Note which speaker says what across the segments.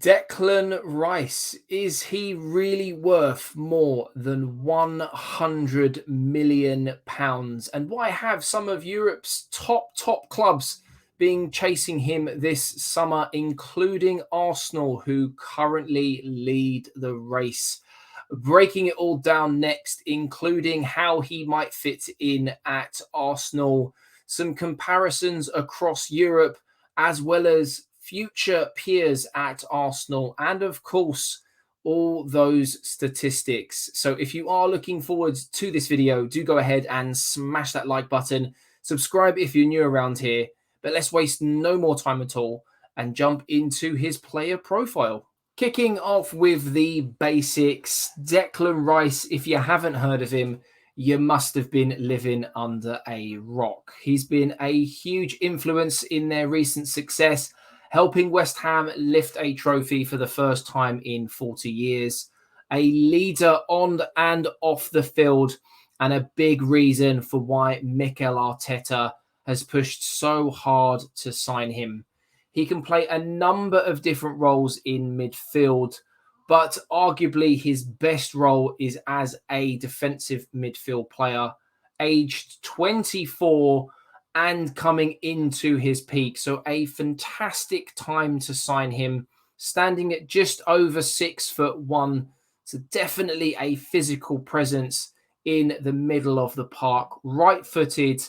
Speaker 1: Declan Rice, is he really worth more than £100 million? And why have some of Europe's top clubs been chasing him this summer, including Arsenal, who currently lead the race? Breaking it all down next, including how he might fit in at Arsenal, some comparisons across Europe, as well as future peers at Arsenal, and of course, all those statistics. So if you are looking forward to this video, do go ahead and smash that like button. Subscribe if you're new around here. But let's waste no more time at all and jump into his player profile. Kicking off with the basics, Declan Rice, if you haven't heard of him, you must have been living under a rock. He's been a huge influence in their recent success, helping West Ham lift a trophy for the first time in 40 years. A leader on and off the field, and a big reason for why Mikel Arteta has pushed so hard to sign him. He can play a number of different roles in midfield, but arguably his best role is as a defensive midfield player, aged 24 and coming into his peak. So a fantastic time to sign him, standing at just over 6'1". So definitely a physical presence in the middle of the park, right-footed,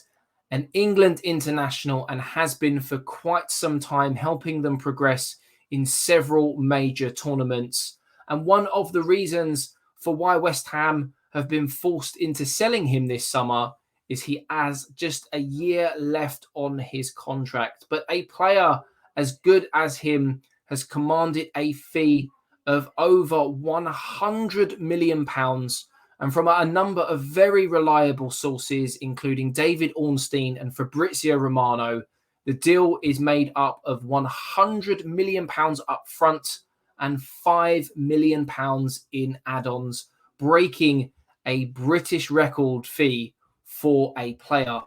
Speaker 1: an England international, and has been for quite some time, helping them progress in several major tournaments. And one of the reasons for why West Ham have been forced into selling him this summer is he has just a year left on his contract. But a player as good as him has commanded a fee of over £100 million. And from a number of very reliable sources, including David Ornstein and Fabrizio Romano, the deal is made up of £100 million up front and £5 million in add-ons, breaking a British record fee for a player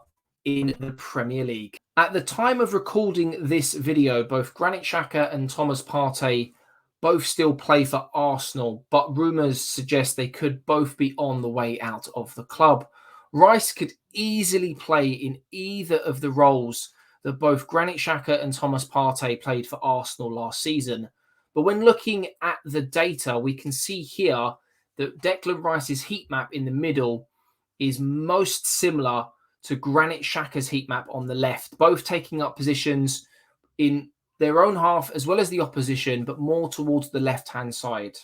Speaker 1: in the Premier League. At the time of recording this video, both Granit Xhaka and Thomas Partey both still play for Arsenal, but rumours suggest they could both be on the way out of the club. Rice could easily play in either of the roles that both Granit Xhaka and Thomas Partey played for Arsenal last season. But when looking at the data, we can see here that Declan Rice's heat map in the middle is most similar to Granit Xhaka's heat map on the left, both taking up positions in their own half as well as the opposition, but more towards the left-hand side.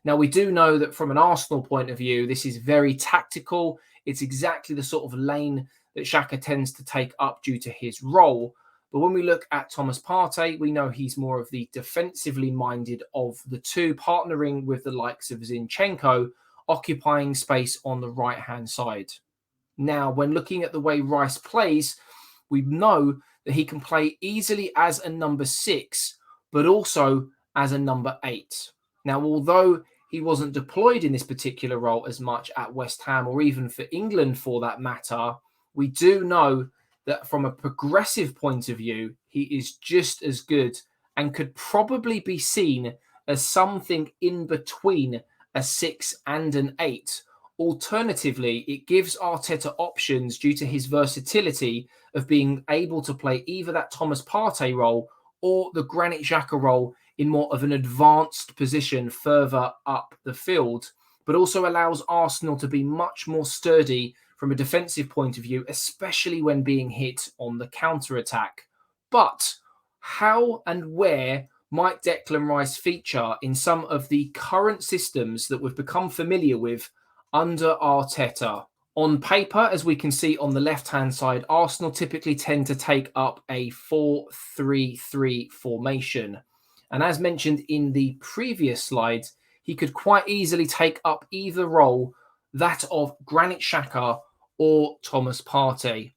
Speaker 1: Now, we do know that from an Arsenal point of view, this is very tactical. It's exactly the sort of lane that Xhaka tends to take up due to his role. But when we look at Thomas Partey, we know he's more of the defensively minded of the two, partnering with the likes of Zinchenko, occupying space on the right-hand side. Now, when looking at the way Rice plays, we know that he can play easily as a number 6, but also as a number 8. Now, although he wasn't deployed in this particular role as much at West Ham, or even for England for that matter, we do know that from a progressive point of view, he is just as good and could probably be seen as something in between a 6 and an 8. Alternatively, it gives Arteta options due to his versatility of being able to play either that Thomas Partey role or the Granit Xhaka role in more of an advanced position further up the field, but also allows Arsenal to be much more sturdy from a defensive point of view, especially when being hit on the counter-attack. But how and where might Declan Rice feature in some of the current systems that we've become familiar with under Arteta? On paper, as we can see on the left-hand side, Arsenal typically tend to take up a 4-3-3 formation. And as mentioned in the previous slides, he could quite easily take up either role, that of Granit Xhaka or Thomas Partey.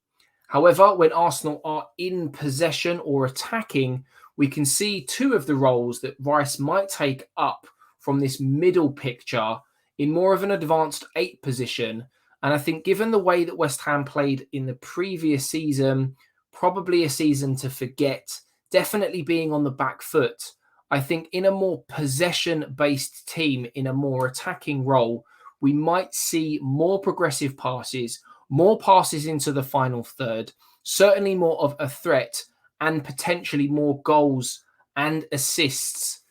Speaker 1: However, when Arsenal are in possession or attacking, we can see two of the roles that Rice might take up from this middle picture in more of an advanced 8 position. And I think given the way that West Ham played in the previous season, probably a season to forget, definitely being on the back foot, I think in a more possession-based team, in a more attacking role, we might see more progressive passes, more passes into the final third, certainly more of a threat, and potentially more goals and assists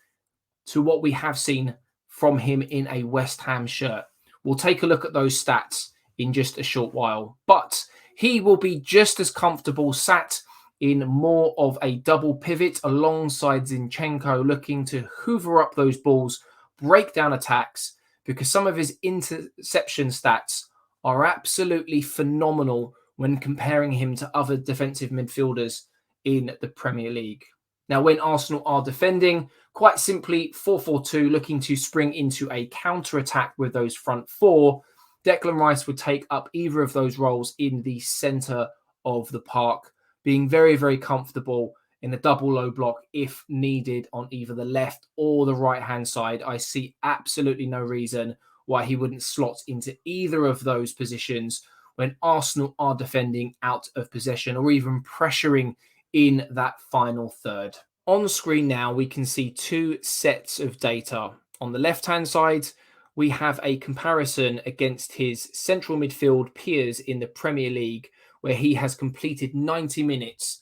Speaker 1: to what we have seen from him in a West Ham shirt. We'll take a look at those stats in just a short while, but he will be just as comfortable sat in more of a double pivot alongside Zinchenko, looking to hoover up those balls, break down attacks, because some of his interception stats are absolutely phenomenal when comparing him to other defensive midfielders in the Premier League. Now, when Arsenal are defending, quite simply 4-4-2, looking to spring into a counter-attack with those front four, Declan Rice would take up either of those roles in the centre of the park, being very, very comfortable in a double low block if needed on either the left or the right-hand side. I see absolutely no reason why he wouldn't slot into either of those positions when Arsenal are defending out of possession or even pressuring in that final third. On screen now, we can see two sets of data. On the left-hand side, we have a comparison against his central midfield peers in the Premier League, where he has completed 90 minutes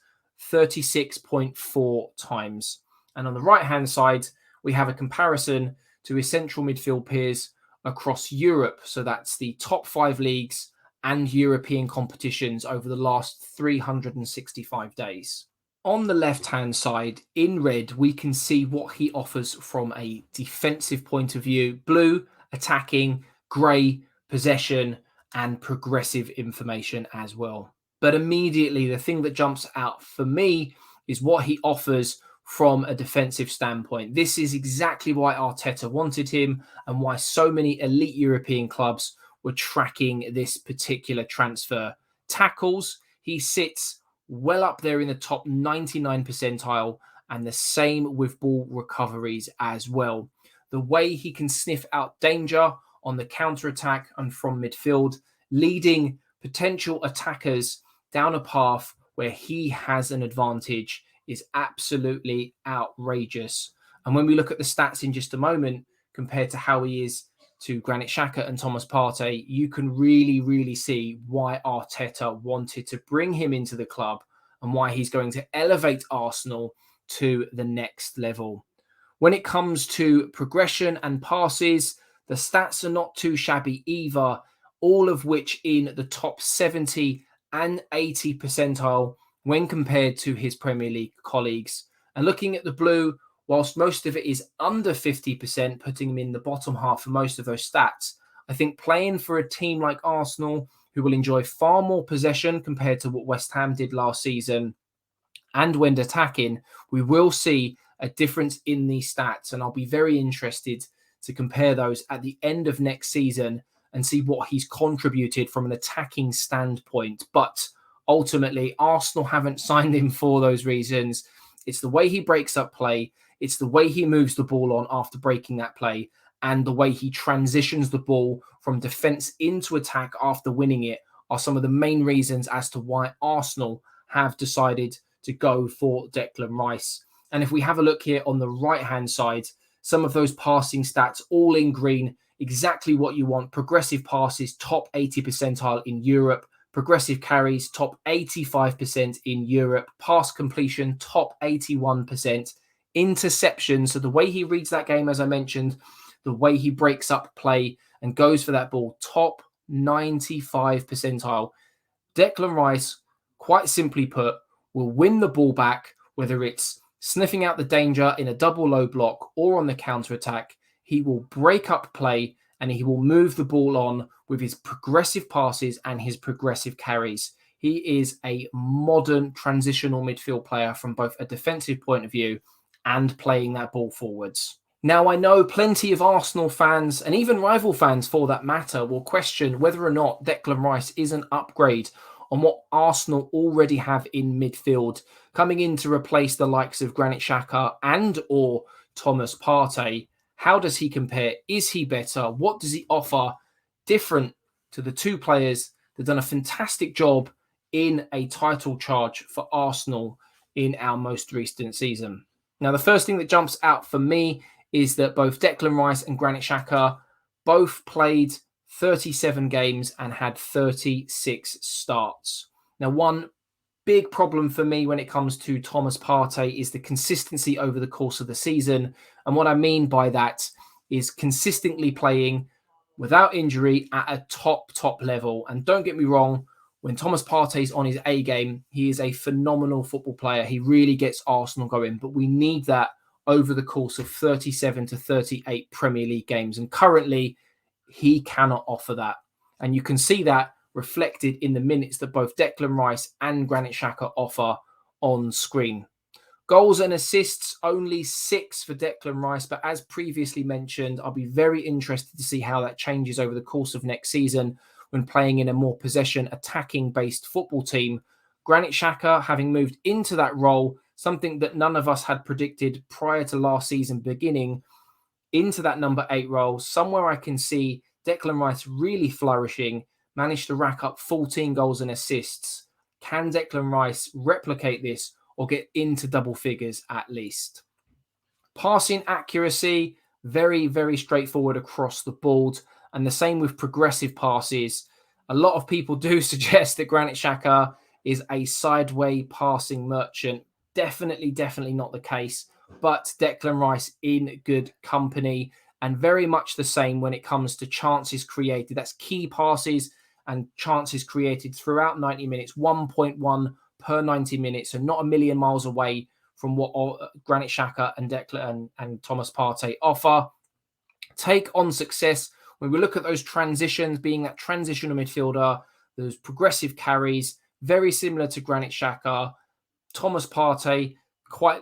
Speaker 1: 36.4 times. And on the right-hand side, we have a comparison to his central midfield peers across Europe. So that's the top 5 leagues and European competitions over the last 365 days. On the left-hand side, in red, we can see what he offers from a defensive point of view. Blue, attacking, grey, possession, and progressive information as well. But immediately, the thing that jumps out for me is what he offers from a defensive standpoint. This is exactly why Arteta wanted him and why so many elite European clubs were tracking this particular transfer. Tackles, he sits well up there in the top 99 percentile, and the same with ball recoveries as well. The way he can sniff out danger on the counter-attack and from midfield, leading potential attackers down a path where he has an advantage, is absolutely outrageous. And when we look at the stats in just a moment, compared to how he is to Granit Xhaka and Thomas Partey, you can really, really see why Arteta wanted to bring him into the club and why he's going to elevate Arsenal to the next level. When it comes to progression and passes, the stats are not too shabby either, all of which in the top 70 and 80 percentile when compared to his Premier League colleagues. And looking at the blue, whilst most of it is under 50%, putting him in the bottom half for most of those stats, I think playing for a team like Arsenal, who will enjoy far more possession compared to what West Ham did last season, and when attacking, we will see a difference in these stats. And I'll be very interested to compare those at the end of next season and see what he's contributed from an attacking standpoint. But ultimately, Arsenal haven't signed him for those reasons. It's the way he breaks up play. It's the way he moves the ball on after breaking that play, and the way he transitions the ball from defence into attack after winning it are some of the main reasons as to why Arsenal have decided to go for Declan Rice. And if we have a look here on the right-hand side, some of those passing stats all in green, exactly what you want. Progressive passes, top 80 percentile in Europe. Progressive carries, top 85% in Europe. Pass completion, top 81%. Interception, so the way he reads that game, as I mentioned, the way he breaks up play and goes for that ball, top 95 percentile. Declan Rice, quite simply put, will win the ball back, whether it's sniffing out the danger in a double low block or on the counter-attack. He will break up play and he will move the ball on with his progressive passes and his progressive carries. He is a modern transitional midfield player from both a defensive point of view and playing that ball forwards. Now, I know plenty of Arsenal fans, and even rival fans for that matter, will question whether or not Declan Rice is an upgrade on what Arsenal already have in midfield, coming in to replace the likes of Granit Xhaka and or Thomas Partey. How does he compare? Is he better? What does he offer different to the two players that have done a fantastic job in a title charge for Arsenal in our most recent season? Now, the first thing that jumps out for me is that both Declan Rice and Granit Xhaka both played 37 games and had 36 starts. Now, one big problem for me when it comes to Thomas Partey is the consistency over the course of the season. And what I mean by that is consistently playing without injury at a top level. And don't get me wrong, when Thomas Partey's on his A game, he is a phenomenal football player. He really gets Arsenal going, but we need that over the course of 37 to 38 Premier League games. And currently, he cannot offer that. And you can see that reflected in the minutes that both Declan Rice and Granit Xhaka offer on screen. Goals and assists, only 6 for Declan Rice. But as previously mentioned, I'll be very interested to see how that changes over the course of next season when playing in a more possession attacking-based football team. Granit Xhaka having moved into that role, something that none of us had predicted prior to last season beginning, into that number 8 role, somewhere I can see Declan Rice really flourishing, managed to rack up 14 goals and assists. Can Declan Rice replicate this or get into double figures at least? Passing accuracy, very straightforward across the board. And the same with progressive passes. A lot of people do suggest that Granit Xhaka is a sideway passing merchant. Definitely not the case. But Declan Rice in good company, and very much the same when it comes to chances created. That's key passes and chances created throughout 90 minutes, 1.1 per 90 minutes, so not a million miles away from what Granit Xhaka and Declan and Thomas Partey offer. Take on success. When we look at those transitions, being that transitional midfielder, those progressive carries, very similar to Granit Xhaka. Thomas Partey, quite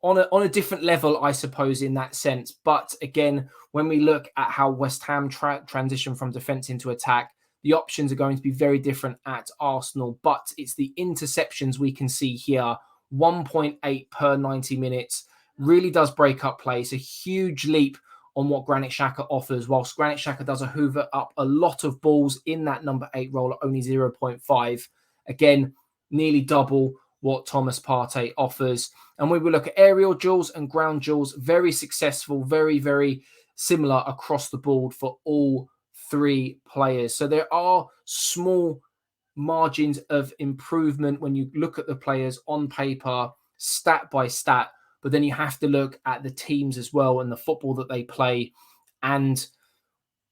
Speaker 1: on a different level, I suppose, in that sense. But again, when we look at how West Ham transition from defence into attack, the options are going to be very different at Arsenal. But it's the interceptions we can see here, 1.8 per 90 minutes, really does break up play. It's a huge leap on what Granit Xhaka offers, whilst Granit Xhaka does a hoover up a lot of balls in that number 8 role at only 0.5. Again, nearly double what Thomas Partey offers. And we will look at aerial duels and ground duels, very successful, very similar across the board for all 3 players. So there are small margins of improvement when you look at the players on paper, stat by stat, but then you have to look at the teams as well and the football that they play and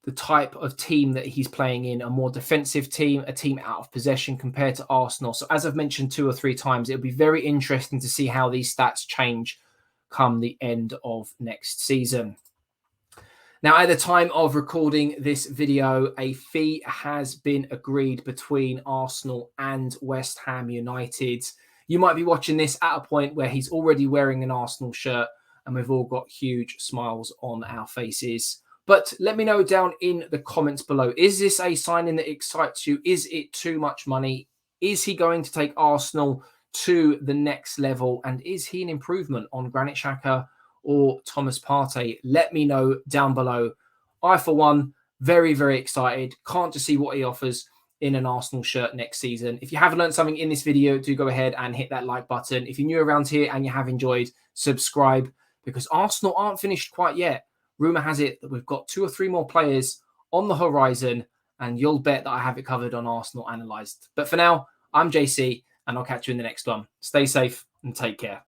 Speaker 1: the type of team that he's playing in, a more defensive team, a team out of possession compared to Arsenal. So as I've mentioned 2 or 3 times, it'll be very interesting to see how these stats change come the end of next season. Now, at the time of recording this video, a fee has been agreed between Arsenal and West Ham United. You might be watching this at a point where he's already wearing an Arsenal shirt and we've all got huge smiles on our faces. But let me know down in the comments below. Is this a signing that excites you? Is it too much money? Is he going to take Arsenal to the next level? And is he an improvement on Granit Xhaka or Thomas Partey? Let me know down below. I, for one, very excited. Can't just see what he offers in an Arsenal shirt next season. If you haven't learned something in this video, do go ahead and hit that like button. If you're new around here and you have enjoyed, subscribe, because Arsenal aren't finished quite yet. Rumour has it that we've got 2 or 3 more players on the horizon, and you'll bet that I have it covered on Arsenal Analysed. But for now, I'm JC, and I'll catch you in the next one. Stay safe and take care.